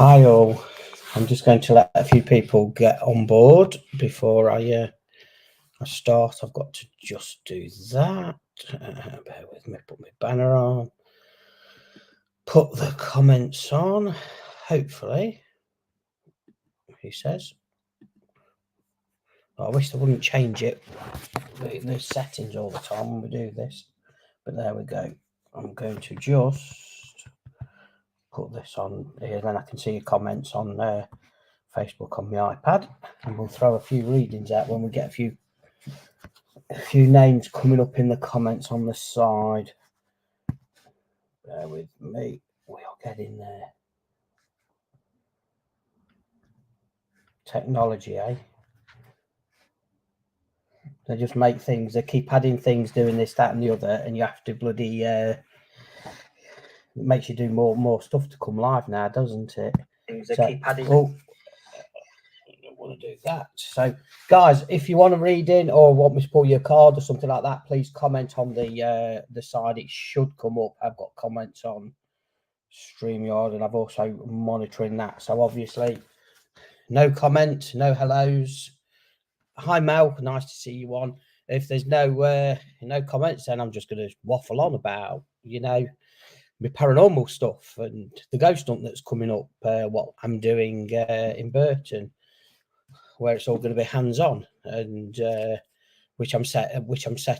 Hi all. I'm just going to let a few people get on board before I start. I've got to just do that. Bear with me. Put my banner on. Put the comments on. Hopefully, he says. I wish they wouldn't change it. The settings all the time when we do this. But there we go. I'm going to just put this on here, then I can see your comments on Facebook on my iPad, and we'll throw a few readings out when we get a few names coming up in the comments on the side. Bear with me, we'll get in there. Technology, eh? They just make things, they keep adding things, doing this, that, and the other, and you have to bloody it makes you do more stuff to come live now, doesn't it? Things they keep adding. Oh, I don't want to do that. So, guys, if you want to read in or want me to pull your card or something like that, please comment on the side. It should come up. I've got comments on StreamYard, and I've also monitoring that. So obviously, no comment, no hellos. Hi Mel, nice to see you on. If there's no comments, then I'm just going to waffle on about my paranormal stuff and the ghost hunt that's coming up. What I'm doing in Burton, where it's all going to be hands-on, and which I'm set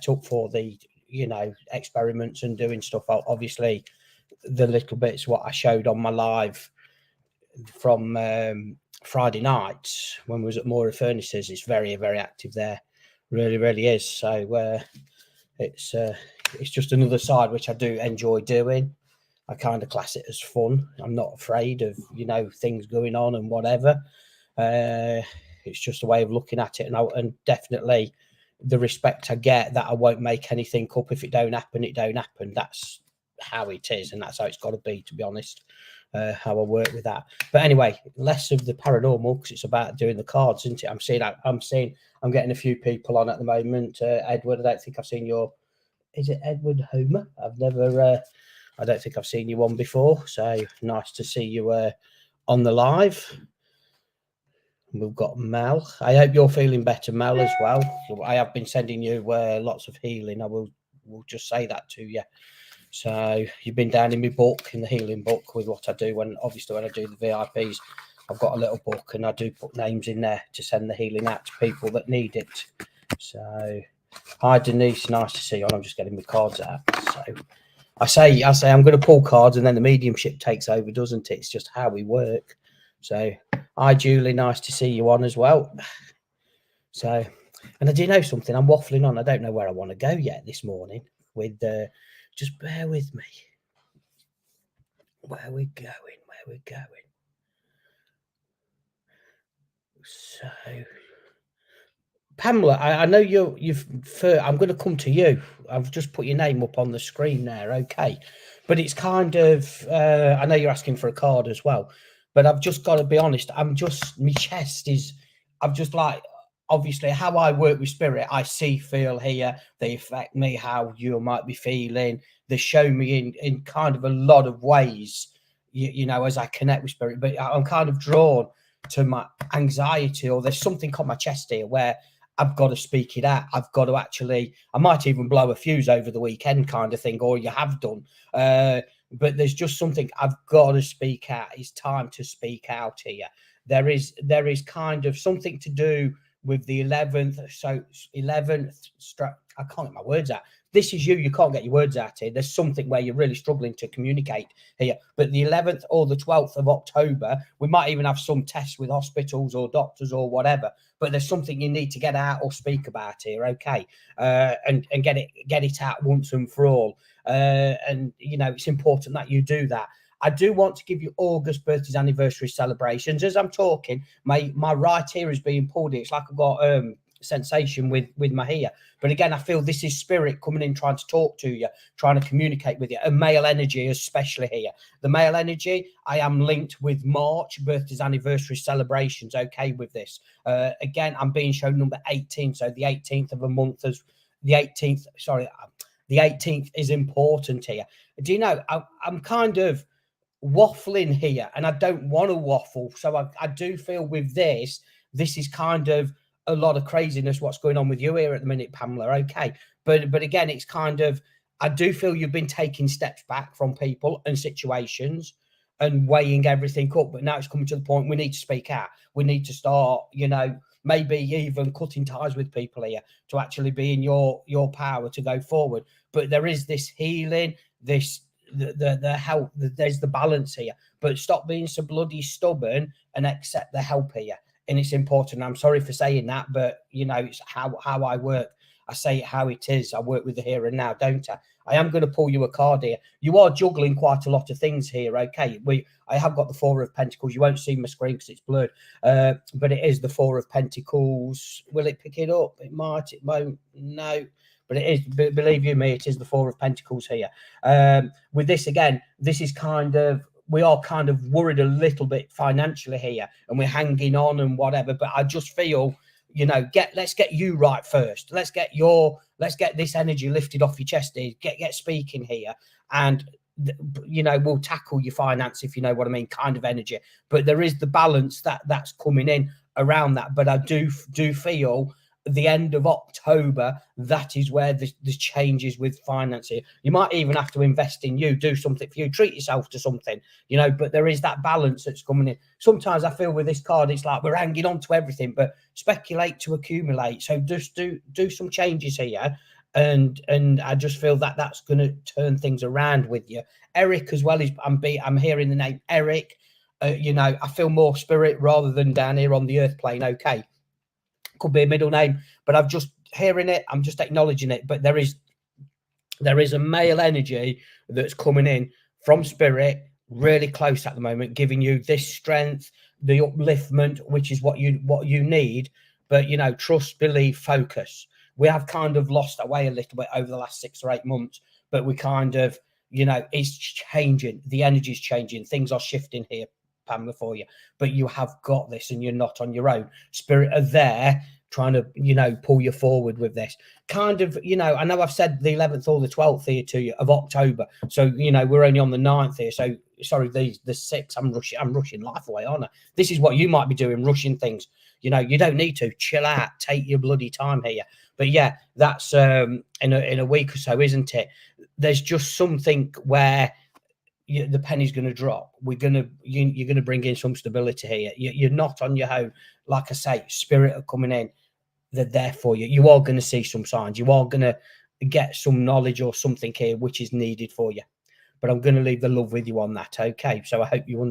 up for the experiments and doing stuff. Obviously, the little bits what I showed on my live from Friday night when we was at Mora Furnaces, it's very, very active there. Really is. So it's just another side which I do enjoy doing. I kind of class it as fun. I'm not afraid of things going on and whatever. It's just a way of looking at it, and definitely the respect I get that I won't make anything up. If it don't happen, it don't happen. That's how it is, and that's how it's got to be, to be honest. How I work with that. But anyway, less of the paranormal, because it's about doing the cards, isn't it? I'm getting a few people on at the moment. Edward, I don't think I've seen your. Is it Edward Homer? I don't think I've seen you on before. So nice to see you on the live. We've got Mel. I hope you're feeling better, Mel, as well. I have been sending you lots of healing. I will just say that to you. So you've been down in my book, in the healing book, with what I do when I do the VIPs. I've got a little book, and I do put names in there to send the healing out to people that need it. So hi Denise, nice to see you. I'm just getting my cards out. So I say I'm going to pull cards, and then the mediumship takes over, doesn't it? It's just how we work. So hi Julie, nice to see you on as well. So, and I do know something. I'm waffling on. I don't know where I want to go yet this morning. With just bear with me. Where we're going. So, Pamela, I know I'm going to come to you. I've just put your name up on the screen there. Okay. But it's kind of, I know you're asking for a card as well, but I've just got to be honest. My chest is, I'm just like, obviously how I work with spirit, I see, feel, hear, they affect me, how you might be feeling. They show me in kind of a lot of ways, as I connect with spirit, but I'm kind of drawn to my anxiety, or there's something on my chest here where I've got to speak it out. I've got to I might even blow a fuse over the weekend kind of thing, or you have done. But there's just something I've got to speak out. It's time to speak out here. There is kind of something to do with the 11th. So 11th, I can't get my words out. This is you can't get your words out here. There's something where you're really struggling to communicate here. But the 11th or the 12th of October, we might even have some tests with hospitals or doctors or whatever. But there's something you need to get out or speak about here, okay? And get it out once and for all. And it's important that you do that. I do want to give you August birthdays anniversary celebrations. As I'm talking, my right ear is being pulled in. It's like I've got sensation with my ear. But again, I feel this is spirit coming in, trying to talk to you, trying to communicate with you. And male energy, especially here. The male energy, I am linked with March birthdays anniversary celebrations. Okay, with this. Again, I'm being shown number 18. So the 18th of a month as the 18th. Sorry, the 18th is important here. Do you know? I'm kind of. waffling here, and I don't want to waffle. So I do feel with this is kind of a lot of craziness what's going on with you here at the minute, Pamela. Okay, but again, it's kind of, I do feel you've been taking steps back from people and situations and weighing everything up, but now it's coming to the point we need to speak out. We need to start, you know, maybe even cutting ties with people here to actually be in your power to go forward. But there is this healing, this the help, there's the balance here, but stop being so bloody stubborn and accept the help here. And it's important. I'm sorry for saying that, but you know, it's how I work. I say it how it is. I work with the here and now, don't I? I am going to pull you a card here. You are juggling quite a lot of things here. Okay, I have got the Four of Pentacles. You won't see my screen because it's blurred, but it is the Four of Pentacles. Will it pick it up? It might. It won't. No. But it is, believe you me, it is the Four of Pentacles here. With this, again, this is kind of, we are kind of worried a little bit financially here, and we're hanging on and whatever. But I just feel, you know, let's get you right first. Let's get this energy lifted off your chest here. Get speaking here, and you know, we'll tackle your finance, if you know what I mean, kind of energy. But there is the balance that's coming in around that. But I do feel the end of October, that is where the changes with financing. You might even have to invest in you, do something for you, treat yourself to something, you know, but there is that balance that's coming in. Sometimes I feel with this card, it's like we're hanging on to everything, but speculate to accumulate. So just do some changes here. And I just feel that that's going to turn things around with you. Eric as well, I'm hearing the name Eric. You know, I feel more spirit rather than down here on the earth plane. Okay. Could be a middle name, but I'm just hearing it. I'm just acknowledging it. But there is a male energy that's coming in from spirit, really close at the moment, giving you this strength, the upliftment, which is what you need. But you know, trust, believe, focus. We have kind of lost our way a little bit over the last 6 or 8 months, but we kind of, you know, it's changing. The energy is changing. Things are shifting here, Pamela, for you, but you have got this and you're not on your own. Spirit are there trying to, you know, pull you forward with this kind of, you know, I know I've said the 11th or the 12th here to you of October, so you know we're only on the 9th here, so sorry, the 6th, I'm rushing life away, aren't I? This is what you might be doing, rushing things. You know, you don't need to. Chill out, take your bloody time here. But yeah, that's in a week or so, isn't it? There's just something where the penny's going to drop. You're going to bring in some stability here. You're not on your own. Like I say, spirit are coming in. They're there for you. You are going to see some signs. You are going to get some knowledge or something here which is needed for you. But I'm going to leave the love with you on that. Okay. So I hope you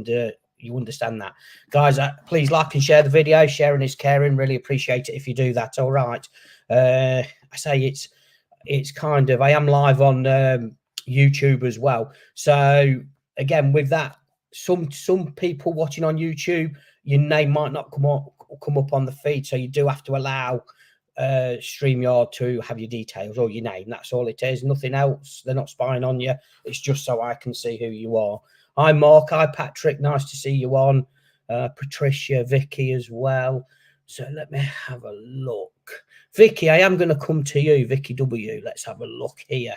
understand that, guys. Please like and share the video. Sharing is caring. Really appreciate it if you do that. All right. I say it's kind of, I am live on YouTube as well. So again, with that, some people watching on YouTube, your name might not come up on the feed, so you do have to allow StreamYard to have your details or your name. That's all it is, nothing else. They're not spying on you. It's just so I can see who you are. Hi Mark, hi Patrick, nice to see you on. Patricia, Vicky as well. So let me have a look. Vicky, I am going to come to you, Vicky W. Let's have a look here.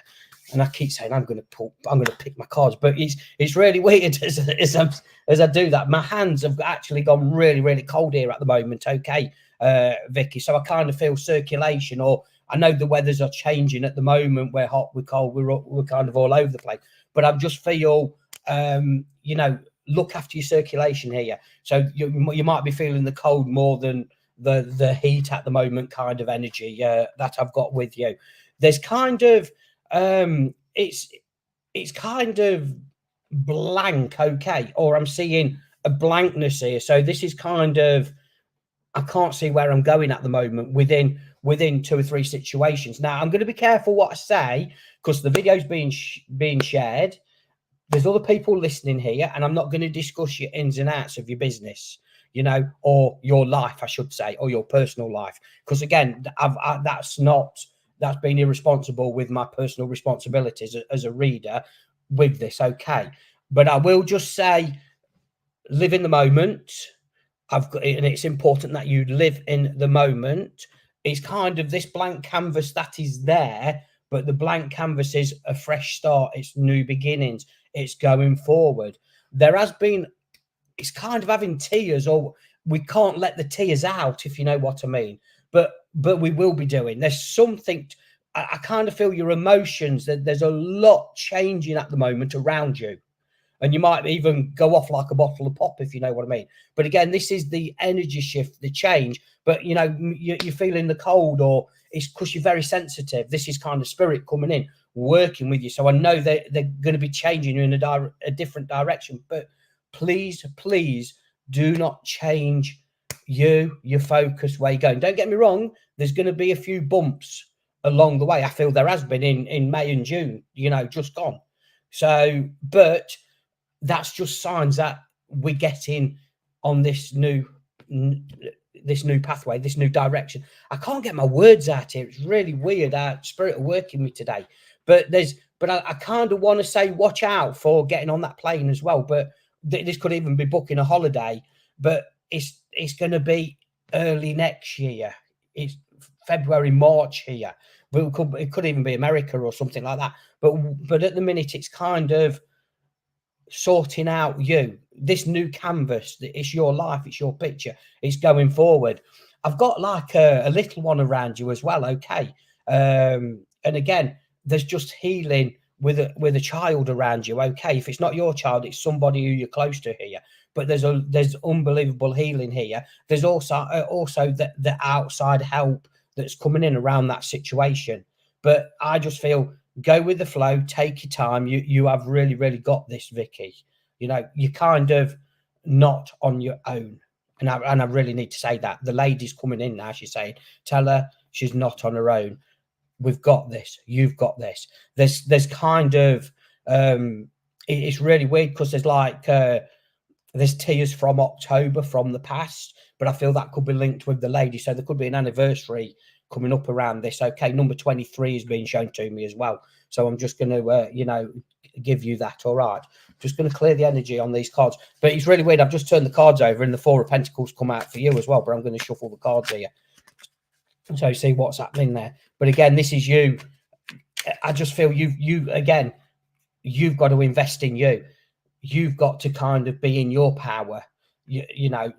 And I keep saying I'm going to pick my cards, but it's really weird as I do that. My hands have actually gone really, really cold here at the moment. Okay, Vicky. So I kind of feel circulation, or I know the weathers are changing at the moment. We're hot, we're cold, we're kind of all over the place. But I just feel, you know, look after your circulation here. So you might be feeling the cold more than the heat at the moment, kind of energy that I've got with you. There's kind of it's kind of blank, okay, or I'm seeing a blankness here. So this is kind of, I can't see where I'm going at the moment within 2 or 3 situations. Now I'm going to be careful what I say because the video's being shared. There's other people listening here, and I'm not going to discuss your ins and outs of your business, you know, or your life, I should say, or your personal life, because again, that's been irresponsible with my personal responsibilities as a reader with this. Okay. But I will just say, live in the moment. And it's important that you live in the moment. It's kind of this blank canvas that is there, but the blank canvas is a fresh start. It's new beginnings. It's going forward. there has been, it's kind of having tears, or we can't let the tears out, if you know what I mean. But we will be doing. There's something. I kind of feel your emotions, that there's a lot changing at the moment around you. And you might even go off like a bottle of pop, if you know what I mean. But again, this is the energy shift, the change. But, you know, you're feeling the cold, or it's because you're very sensitive. This is kind of spirit coming in, working with you. So I know they're going to be changing you in a different direction. But please, please do not change your focus, where you're going. Don't get me wrong. There's going to be a few bumps along the way. I feel there has been in May and June, you know, just gone. So, but that's just signs that we're getting on this new pathway, this new direction. I can't get my words out here. It's really weird. Spirit are working me today. But I kind of want to say watch out for getting on that plane as well. But this could even be booking a holiday. But it's going to be early next year. It's February, March here. But it could even be America or something like that. But at the minute, it's kind of sorting out this new canvas. It's your life, it's your picture, it's going forward. I've got like a little one around you as well, okay? And again, there's just healing with a child around you, okay? If it's not your child, it's somebody who you're close to here. But there's unbelievable healing here. There's also the outside help that's coming in around that situation. But I just feel, go with the flow, take your time. You have really, really got this, Vicky. You know, you're kind of not on your own. And I really need to say that. The lady's coming in now, she's saying, tell her she's not on her own. We've got this. You've got this. There's kind of, it's really weird, because there's like, there's tears from October from the past, but I feel that could be linked with the lady. So there could be an anniversary coming up around this. Okay, number 23 is being shown to me as well. So I'm just going to, you know, give you that. All right. Just going to clear the energy on these cards. But it's really weird. I've just turned the cards over and the Four of Pentacles come out for you as well. But I'm going to shuffle the cards here. So see what's happening there. But again, this is you. I just feel again, you've got to invest in you. You've got to kind of be in your power. You know,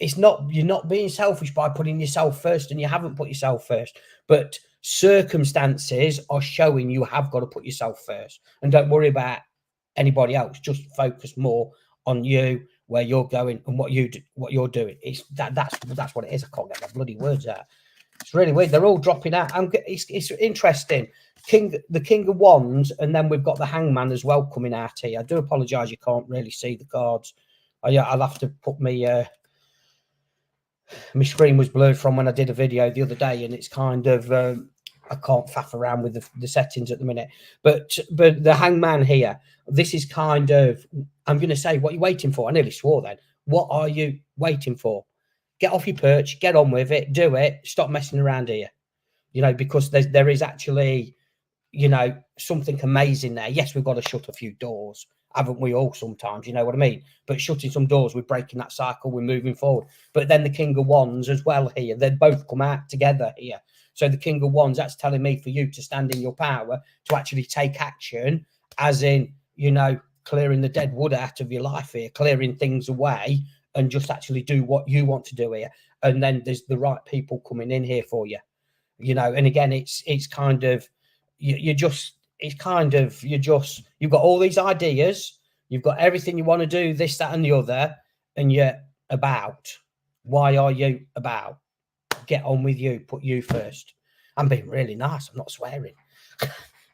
it's not, you're not being selfish by putting yourself first, and you haven't put yourself first, but circumstances are showing you have got to put yourself first, and don't worry about anybody else. Just focus more on you, where you're going, and what you're doing. It's that's what it is. I can't get my bloody words out. It's really weird. They're all dropping out. It's interesting. The King of Wands, and then we've got the Hangman as well coming out here. I do apologise, you can't really see the cards. I'll have to put my screen was blurred from when I did a video the other day, and it's kind of I can't faff around with the settings at the minute. But the Hangman here, this is kind of, I'm going to say, what you're waiting for. I nearly swore then. What are you waiting for? Get off your perch, get on with it, do it. Stop messing around here. You know, because there is actually, you know, something amazing there. Yes, we've got to shut a few doors, haven't we all sometimes? You know what I mean? But shutting some doors, we're breaking that cycle, we're moving forward. But then the King of Wands as well here, they both come out together here. So the King of Wands, that's telling me for you to stand in your power, to actually take action, as in, you know, clearing the dead wood out of your life here, clearing things away, and just actually do what you want to do here. And then there's the right people coming in here for you. You know, and again, it's kind of, you've got all these ideas, you've got everything you want to do, this, that, and the other, and you're about. Why are you about? Get on with you, put you first. I'm being really nice, I'm not swearing.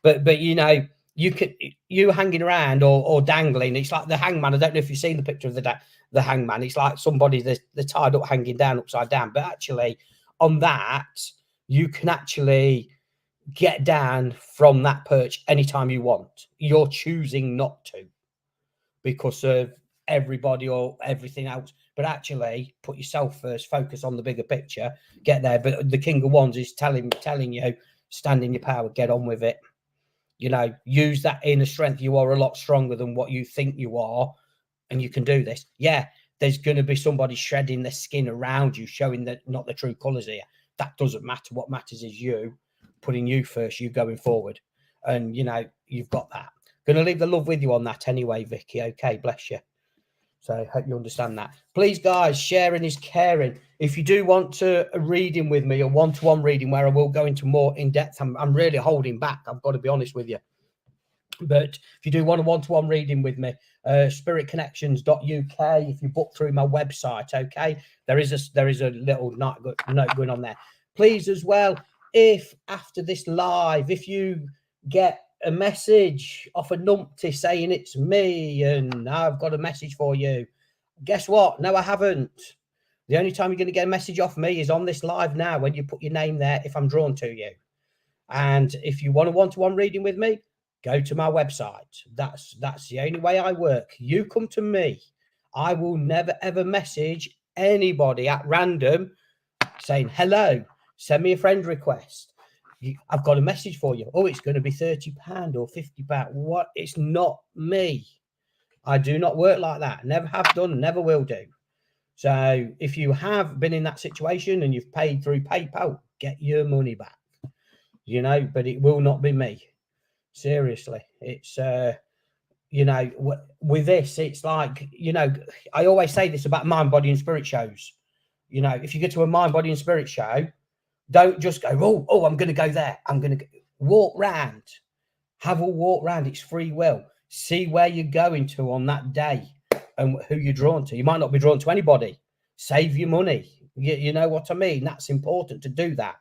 but you know, you hanging around or dangling, it's like the Hangman. I don't know if you've seen the picture of the Hangman. It's like somebody they're tied up, hanging down upside down. But actually, on that, you can actually get down from that perch anytime you want. You're choosing not to because of everybody or everything else. But actually, put yourself first, focus on the bigger picture, get there. But the King of Wands is telling you, stand in your power, get on with it. You know, use that inner strength. You are a lot stronger than what you think you are, and you can do this. Yeah, there's going to be somebody shredding their skin around you, showing that not the true colours here. That doesn't matter. What matters is you putting you first, you going forward. And, you know, you've got that. Going to leave the love with you on that anyway, Vicky. Okay, bless you. So hope you understand that. Please, guys, sharing is caring. If you do want a reading with me, a one-to-one reading where I will go into more in depth, I'm really holding back. I've got to be honest with you. But if you do want a one-to-one reading with me, spiritconnections.uk. If you book through my website, okay, there is a little note going on there. Please, as well, if after this live, if you get a message off a numpty saying it's me and I've got a message for you, guess what? No, I haven't. The only time you're going to get a message off me is on this live now when you put your name there if I'm drawn to you. And if you want a one-to-one reading with me, go to my website. That's the only way I work. You come to me. I will never, ever message anybody at random saying, hello, send me a friend request. I've got a message for you. Oh, it's going to be £30 or £50. What? It's not me. I do not work like that. Never have done, never will do. So if you have been in that situation and you've paid through PayPal, get your money back. You know, but it will not be me. Seriously. It's, you know, with this, it's like, you know, I always say this about mind, body and spirit shows. You know, if you get to a mind, body and spirit show, don't just go, oh, I'm going to go there. I'm going to walk round. Have a walk round. It's free will. See where you're going to on that day and who you're drawn to. You might not be drawn to anybody. Save your money. You know what I mean? That's important to do that.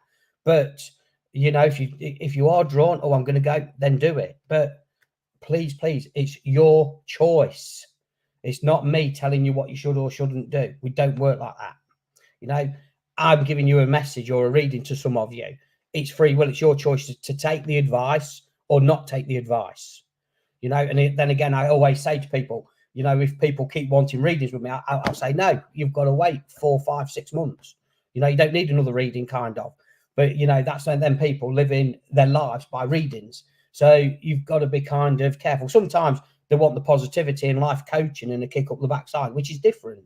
But, you know, if you are drawn, oh, I'm going to go, then do it. But please, it's your choice. It's not me telling you what you should or shouldn't do. We don't work like that. You know, I'm giving you a message or a reading to some of you. It's free will. It's your choice to take the advice or not take the advice. You know, and then again, I always say to people, you know, if people keep wanting readings with me, I'll say, no, you've got to wait 4, 5, 6 months. You know, you don't need another reading, kind of. But, you know, that's when then people living their lives by readings. So you've got to be kind of careful. Sometimes they want the positivity and life coaching and a kick up the backside, which is different.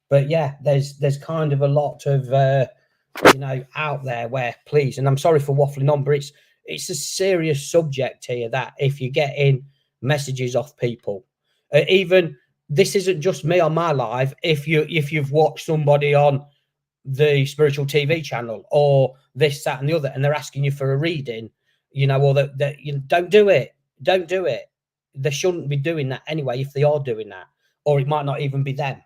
But yeah, there's kind of a lot of, you know, out there where, please, and I'm sorry for waffling on, but it's a serious subject here that if you're getting messages off people, even this isn't just me on my live. If you've watched somebody on the spiritual TV channel or this, that, and the other, and they're asking you for a reading, you know, or that you don't do it. Don't do it. They shouldn't be doing that anyway if they are doing that, or it might not even be them.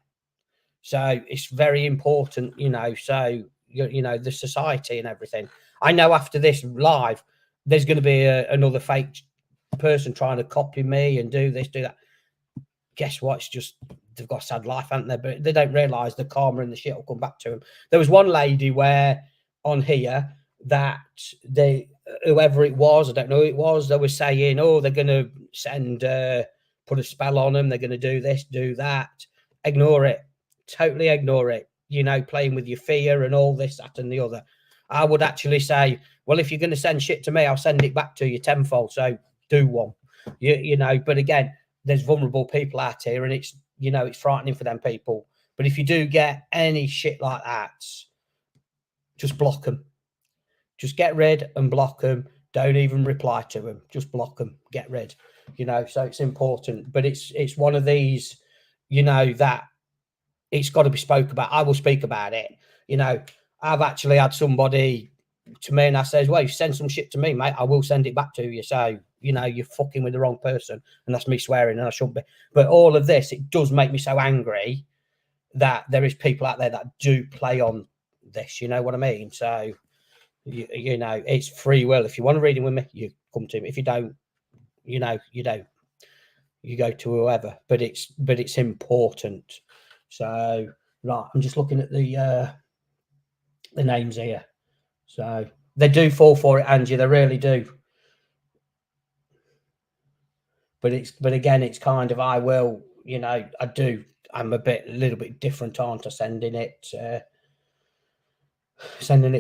So it's very important, you know, so, you know, the society and everything. I know after this live, there's going to be another fake person trying to copy me and do this, do that. Guess what? It's just, they've got a sad life, haven't they? But they don't realise the karma and the shit will come back to them. There was one lady where on here that whoever it was, I don't know who it was, they were saying, oh, they're going to send, put a spell on them. They're going to do this, do that. Ignore it. Totally ignore it. You know, playing with your fear and all this, that, and the other. I would actually say, well, if you're going to send shit to me, I'll send it back to you tenfold. So do one. You know, but again, there's vulnerable people out here, and it's, you know, it's frightening for them people. But if you do get any shit like that, just block them. Just get rid and block them. Don't even reply to them. Just block them. Get rid. You know, so it's important. But it's one of these, you know, that it's got to be spoke about. I will speak about it. You know, I've actually had somebody to me and I says, well, you send some shit to me, mate, I will send it back to you. So, you know, you're fucking with the wrong person. And that's me swearing, and I shouldn't be. But all of this, it does make me so angry that there is people out there that do play on this. You know what I mean? So, you know, it's free will. If you want a reading with me, you come to me. If you don't, you know, you don't. You go to whoever. But it's important. So, right, I'm just looking at the names here. So they do fall for it, Angie. They really do. But again, it's kind of, I will, you know, I do. I'm a little bit different, aren't I? Sending it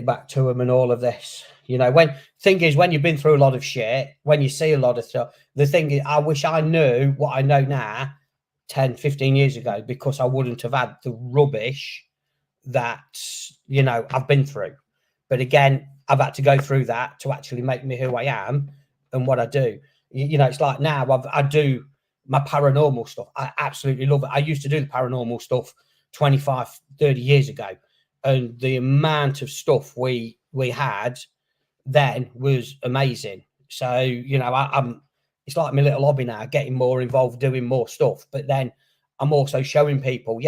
back to them and all of this. You know, when you've been through a lot of shit, when you see a lot of stuff, the thing is, I wish I knew what I know now 10, 15 years ago, because I wouldn't have had the rubbish that, you know, I've been through. But again, I've had to go through that to actually make me who I am and what I do. You know, it's like now I do my paranormal stuff. I absolutely love it. I used to do the paranormal stuff 25, 30 years ago. And the amount of stuff we had then was amazing. So, you know, I'm it's like my little hobby now, getting more involved, doing more stuff. But then I'm also showing people,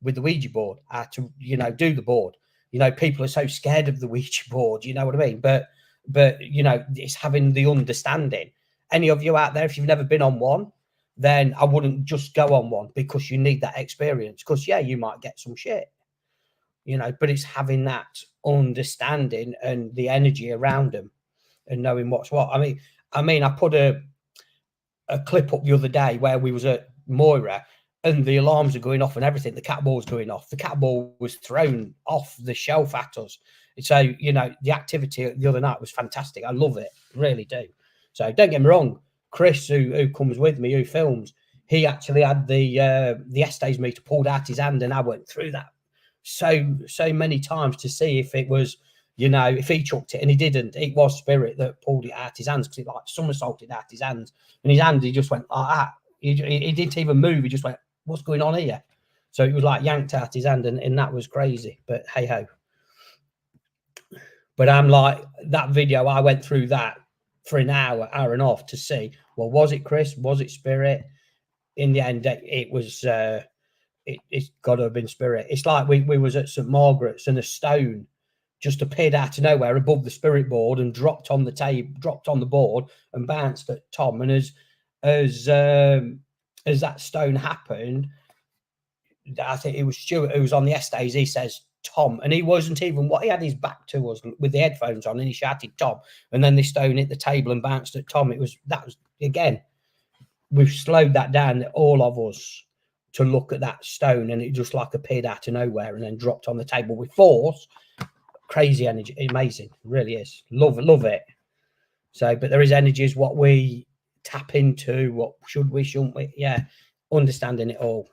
with the Ouija board, how to, you know, do the board. You know, people are so scared of the Ouija board, you know what I mean? But you know, it's having the understanding. Any of you out there, if you've never been on one, then I wouldn't just go on one, because you need that experience. Because you might get some shit, you know, but it's having that understanding and the energy around them and knowing what's what. I mean, I put a clip up the other day where we was at Moira and the alarms are going off and everything. The cat ball's going off. The cat ball was thrown off the shelf at us. So, you know, the activity the other night was fantastic. I love it, really do. So don't get me wrong, Chris, who comes with me, who films, he actually had the Estes meter pulled out his hand, and I went through that so many times to see if it was, you know, if he chucked it, and he didn't. It was spirit that pulled it out his hands, because it like somersaulted out his hands, and his hand, he just went like that. He didn't even move. He just went, what's going on here? So it was like yanked out his hand, and that was crazy. But hey ho. But I'm like, that video, I went through that for an hour and a half to see, well, was it Chris? Was it spirit? In the end, it was, it's got to have been spirit. It's like we was at St. Margaret's and a stone just appeared out of nowhere above the spirit board and dropped on the table, dropped on the board and bounced at Tom. And as that stone happened, I think it was Stuart who was on the Estes. He says, Tom, and he wasn't even what he had his back to us with the headphones on, and he shouted Tom, and then the stone hit the table and bounced at Tom. That was again, we've slowed that down, all of us, to look at that stone, and it just like appeared out of nowhere and then dropped on the table with force. Crazy energy, amazing, it really is. Love it. So, but there is energy is what we tap into. What should we, shouldn't we? Yeah, understanding it all.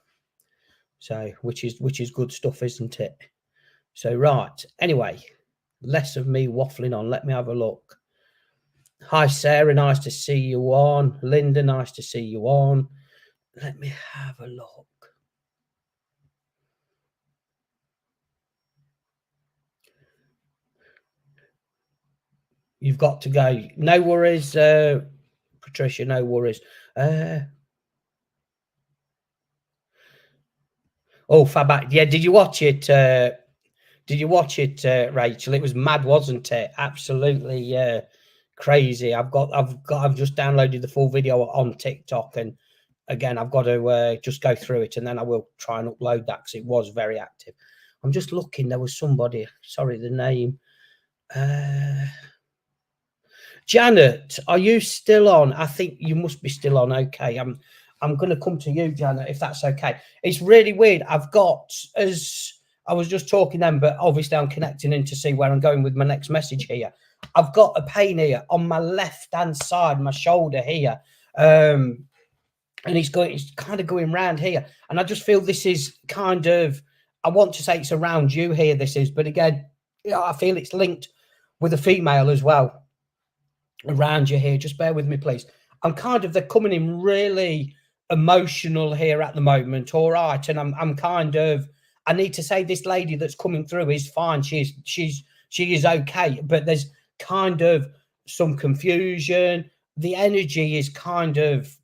So, which is good stuff, isn't it? So, right. Anyway, less of me waffling on. Let me have a look. Hi, Sarah. Nice to see you on. Linda, nice to see you on. Let me have a look. You've got to go. No worries, Patricia. No worries. Oh, Fabac. Yeah, did you watch it? Did you watch it, Rachel? It was mad, wasn't it? Absolutely crazy. I've just downloaded the full video on TikTok, and again, I've got to just go through it, and then I will try and upload that because it was very active. I'm just looking. There was somebody. Sorry, the name. Janet, are you still on? I think you must be still on. Okay, I'm going to come to you, Janet, if that's okay. It's really weird. I've got, as I was just talking then, but obviously I'm connecting in to see where I'm going with my next message here. I've got a pain here on my left-hand side, my shoulder here. And it's kind of going round here. And I just feel this is kind of, I want to say it's around you here, this is, but again, I feel it's linked with a female as well around you here. Just bear with me, please. They're coming in really emotional here at the moment. All right. And I'm kind of, I need to say this lady that's coming through is fine. She is okay, but there's kind of some confusion. The energy is kind of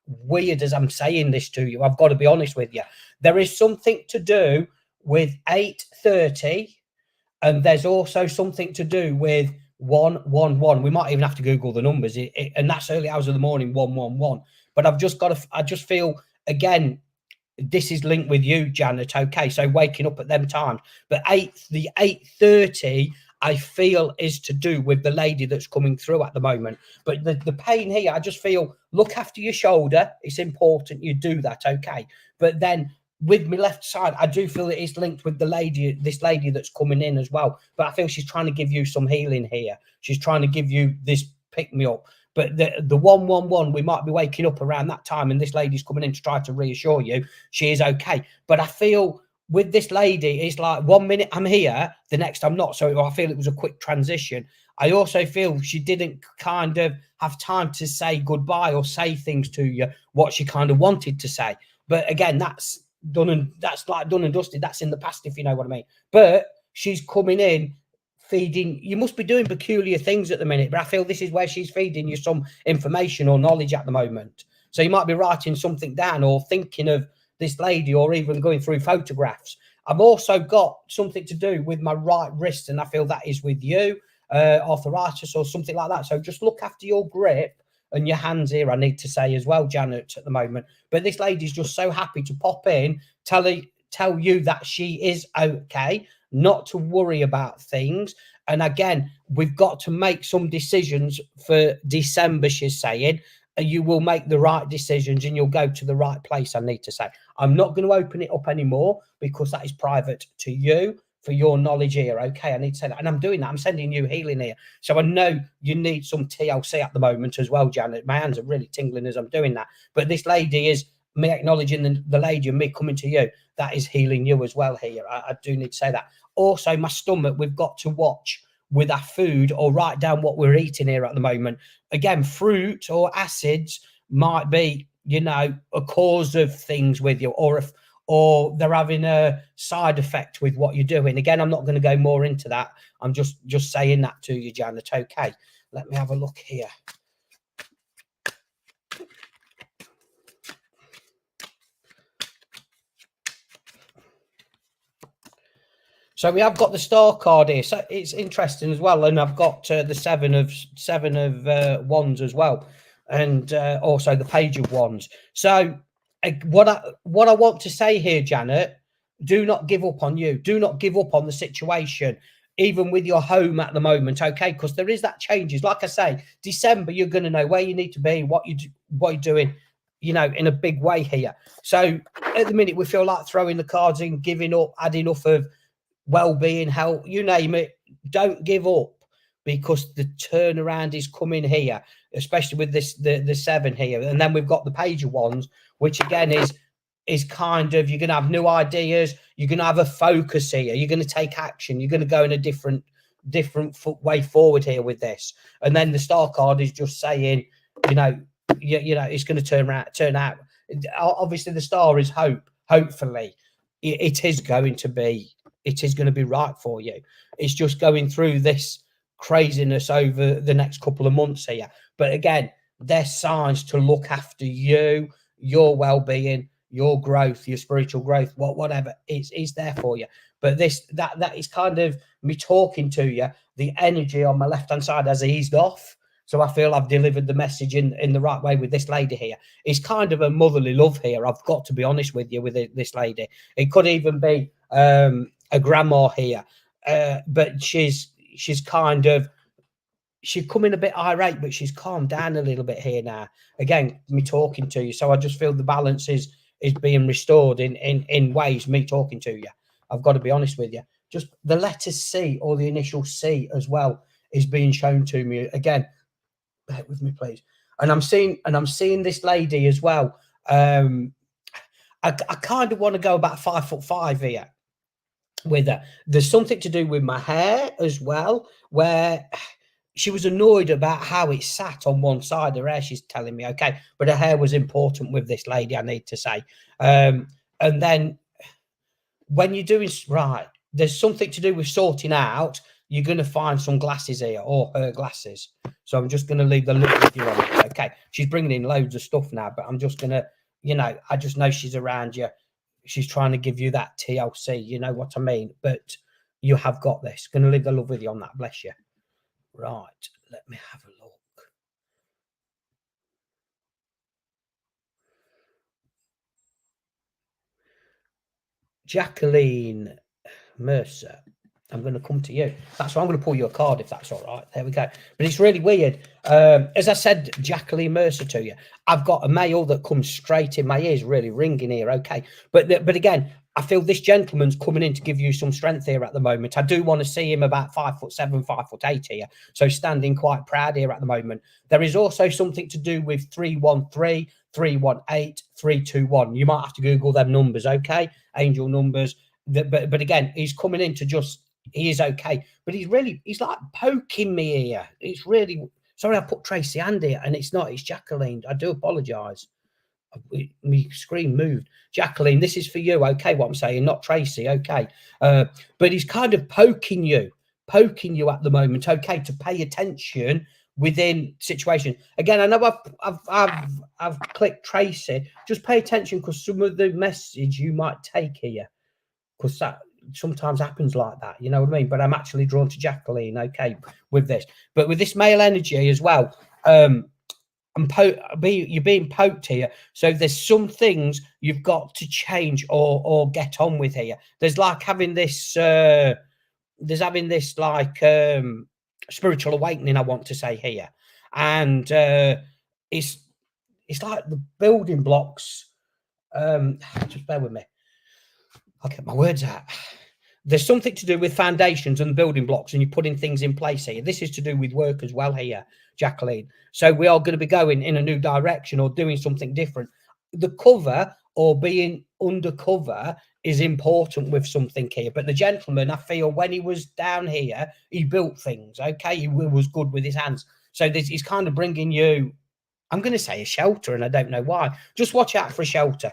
weird as I'm saying this to you. I've got to be honest with you. There is something to do with 8:30, and there's also something to do with 111. We might even have to Google the numbers, and that's early hours of the morning, 111. But I just feel again, this is linked with you, Janet. Okay, so waking up at them times, but the 8:30, I feel is to do with the lady that's coming through at the moment. But the pain here, I just feel, look after your shoulder. It's important you do that, okay? But then with my left side, I do feel it is linked with this lady that's coming in as well. But I feel she's trying to give you some healing here. She's trying to give you this pick me up. But the 111, we might be waking up around that time, and this lady's coming in to try to reassure you she is okay. But I feel with this lady, it's like 1 minute I'm here, the next I'm not. So I feel it was a quick transition. I also feel she didn't kind of have time to say goodbye or say things to you, what she kind of wanted to say. But again, that's like done and dusted. That's in the past, if you know what I mean. But she's coming in, feeding. You must be doing peculiar things at the minute, but I feel this is where she's feeding you some information or knowledge at the moment. So you might be writing something down or thinking of this lady, or even going through photographs. I've also got something to do with my right wrist, and I feel that is with you, arthritis or something like that. So just look after your grip and your hands here, I need to say as well, Janet, at the moment. But this lady's just so happy to pop in, tell you that she is okay, not to worry about things. And again, we've got to make some decisions for December, she's saying. You will make the right decisions and you'll go to the right place, I need to say. I'm not going to open it up anymore because that is private to you for your knowledge here. Okay, I need to say that. And I'm doing that. I'm sending you healing here. So I know you need some TLC at the moment as well, Janet. My hands are really tingling as I'm doing that. But this lady is me acknowledging the lady and me coming to you. That is healing you as well here. I do need to say that. Also, my stomach, we've got to watch with our food or write down what we're eating here at the moment. Again, fruit or acids might be, you know, a cause of things with you, or they're having a side effect with what you're doing. Again, I'm not going to go more into that. I'm just saying that to you, Janet. Okay, let me have a look here. So we have got the star card here. So it's interesting as well. And I've got the seven of wands as well. And also the page of wands. So what I want to say here, Janet, do not give up on you. Do not give up on the situation, even with your home at the moment, okay? Because there is that changes. Like I say, December, you're going to know where you need to be, what you're doing, you know, in a big way here. So at the minute, we feel like throwing the cards in, giving up, adding enough of well-being, health, you name it. Don't give up, because the turnaround is coming here, especially with this the seven here. And then we've got the page of wands, which again is kind of, you're going to have new ideas, you're going to have a focus here, you're going to take action, you're going to go in a different way forward here with this. And then the star card is just saying, you know, it's going to turn out. Obviously the star is hope. Hopefully it is going to be right for you. It's just going through this craziness over the next couple of months here. But again, there's signs to look after you, your well-being, your growth, your spiritual growth, whatever is there for you. But that is kind of me talking to you. The energy on my left-hand side has eased off. So I feel I've delivered the message in the right way with this lady here. It's kind of a motherly love here. I've got to be honest with you with this lady. It could even be a grandma here, but she's kind of, she's coming a bit irate, but she's calmed down a little bit here now. Again, me talking to you, so I just feel the balance is being restored in ways. Me talking to you, I've got to be honest with you. Just the letter C or the initial C as well is being shown to me again. Bear with me, please. And I'm seeing this lady as well. I kind of want to go about 5'5" here with her. There's something to do with my hair as well, where she was annoyed about how it sat on one side of her hair, she's telling me, okay, but her hair was important with this lady, I need to say. And then when you're doing right, there's something to do with sorting out. You're going to find some glasses here, or her glasses. So I'm just going to leave the look with you on it. Okay, she's bringing in loads of stuff now, but I'm just going to, you know, I just know she's around you. She's trying to give you that TLC, you know what I mean? But you have got this. Going to leave the love with you on that. Bless you. Right, let me have a look. Jacqueline Mercer, I'm going to come to you. That's why I'm going to pull you a card, if that's all right. There we go. But it's really weird. As I said, Jacqueline Mercer to you. I've got a mail that comes straight in my ears, really ringing here. Okay. But again, I feel this gentleman's coming in to give you some strength here at the moment. I do want to see him about 5'7", 5'8" here. So standing quite proud here at the moment. There is also something to do with 313, 318, 321. You might have to Google them numbers, okay? Angel numbers. But again, he's coming in to just, he is okay, but he's like poking me here. It's really, sorry, I put Tracy and here, and it's not, it's Jacqueline. I do apologize. My screen moved. Jacqueline, this is for you, okay, what I'm saying, not Tracy, okay. But he's kind of poking you at the moment, okay, to pay attention within situation. Again, I know I've clicked Tracy. Just pay attention, because some of the message you might take here, because that sometimes happens like that, you know what I mean? But I'm actually drawn to Jacqueline, okay, with this. But with this male energy as well, you're being poked here, so there's some things you've got to change or get on with here. There's like having this spiritual awakening, I want to say here, and it's like the building blocks. Just bear with me, I'll get my words out. There's something to do with foundations and building blocks, and you're putting things in place here. This is to do with work as well here, Jacqueline. So we are going to be going in a new direction or doing something different. The cover or being undercover is important with something here. But the gentleman, I feel, when he was down here, he built things, okay? He was good with his hands. So he's kind of bringing you, I'm going to say a shelter, and I don't know why. Just watch out for a shelter.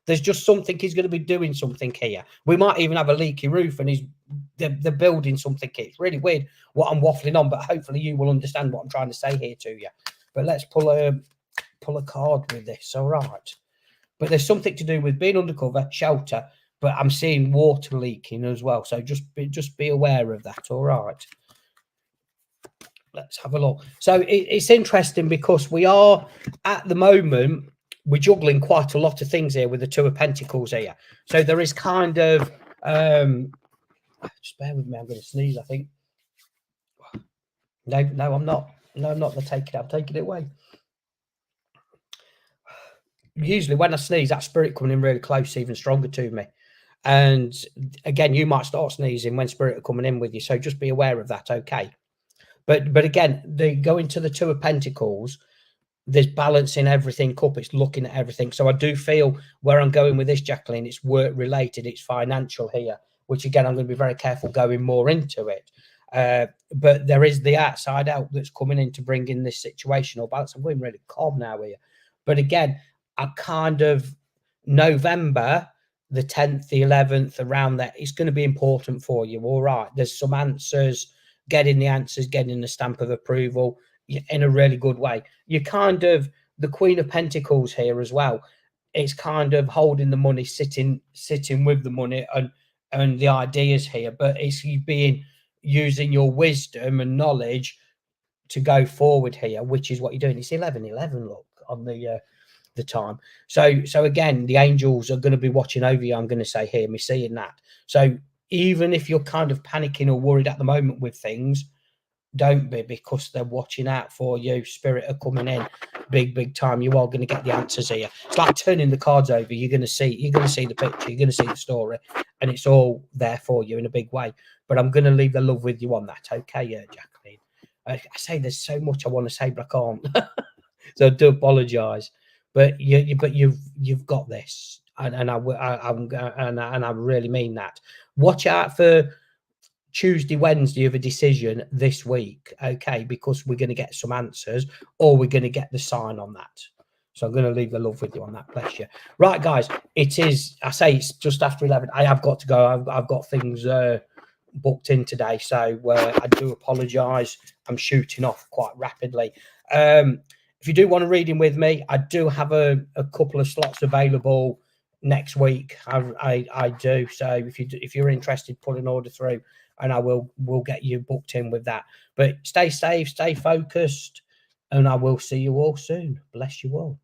There's just something, he's going to be doing something here. We might even have a leaky roof, and they're building something here. It's really weird what I'm waffling on, but hopefully you will understand what I'm trying to say here to you. But let's pull a card with this, all right? But there's something to do with being undercover, shelter, but I'm seeing water leaking as well. So just be aware of that, all right? Let's have a look. So it's interesting, because we are, at the moment, we're juggling quite a lot of things here with the Two of Pentacles here. So there is kind of, just bear with me, I'm going to sneeze, I think. No, I'm not. No, I'm not going to take it. I'm taking it away. Usually when I sneeze, that spirit coming in really close, even stronger to me. And again, you might start sneezing when spirit are coming in with you. So just be aware of that, okay? But again, they go into the Two of Pentacles. There's balancing everything up. It's looking at everything. So I do feel where I'm going with this, Jacqueline, it's work related. It's financial here, which again, I'm going to be very careful going more into it. But there is the outside out that's coming in to bring in this situational balance. I'm going really calm now here. But again, I kind of, November, the 10th, the 11th, around that, it's going to be important for you. All right. There's some answers, getting the answers, getting the stamp of approval in a really good way. You kind of, the Queen of Pentacles here as well, it's kind of holding the money, sitting with the money and the ideas here, but it's you using your wisdom and knowledge to go forward here, which is what you're doing. It's 11:11, look, on the time. So again, the angels are going to be watching over you, I'm going to say here, me seeing that. So even if you're kind of panicking or worried at the moment with things, don't be, because they're watching out for you. Spirit are coming in big time. You are going to get the answers here. It's like turning the cards over. You're going to see the picture, you're going to see the story, and it's all there for you in a big way. But I'm going to leave the love with you on that, okay? Yeah, Jacqueline. I say there's so much I want to say, but I can't. So I do apologize. But you've got this, and I really mean that. Watch out for Tuesday, Wednesday of a decision this week, okay? Because we're going to get some answers, or we're going to get the sign on that. So I'm going to leave the love with you on that. Bless you. Right, guys, it is, I say it's just after 11. I have got to go. I've got things booked in today, so I do apologize. I'm shooting off quite rapidly. If you do want a reading with me, I do have a couple of slots available next week. I do. So if you're interested, put an order through, and we'll get you booked in with that. But stay safe, stay focused, and I will see you all soon. Bless you all.